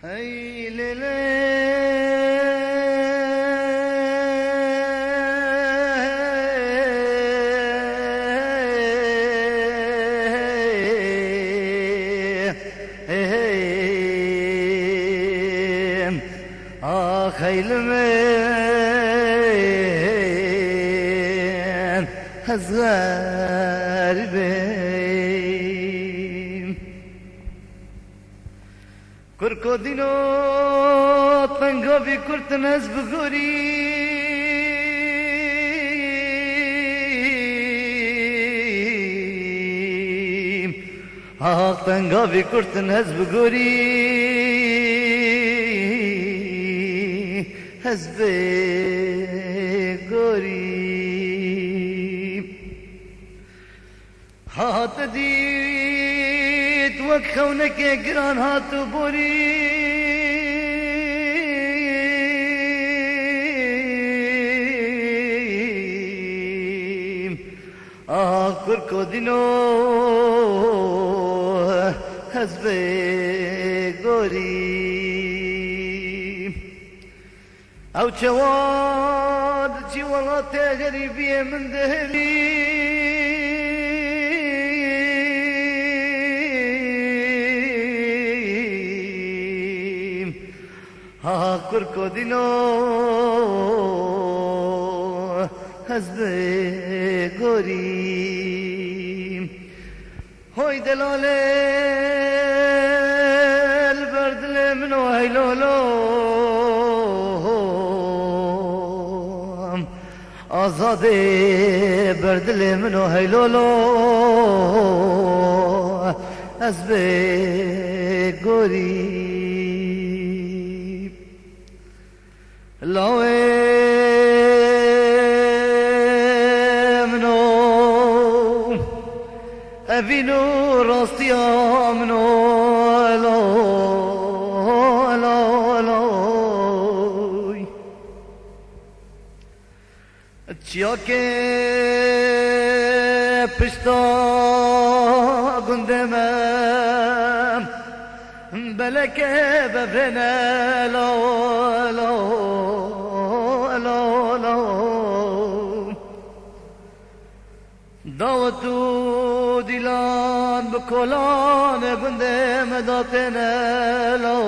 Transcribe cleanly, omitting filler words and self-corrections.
هی لیلی خيلمين هزغاربين كركودينو طنقو بكرت ناس بغوري طنقو بكرت ناس بغوري حزب غريب هات ديت وكونك قران هات بريم كركو دينو حزب غريب او جواد جي والله تغريبية من دهلي كركو دينو حزب غريم هوي دلالي البرد لمنو هيلولو آزاده بردل منو هیلولو از بگوری لاوه منو ابینو راستی منو لا لا لا چیا که پشتا گندمم بلکه ببرنه لا لا لا لا دعوتو دیلان بکلان گندم داتنه لا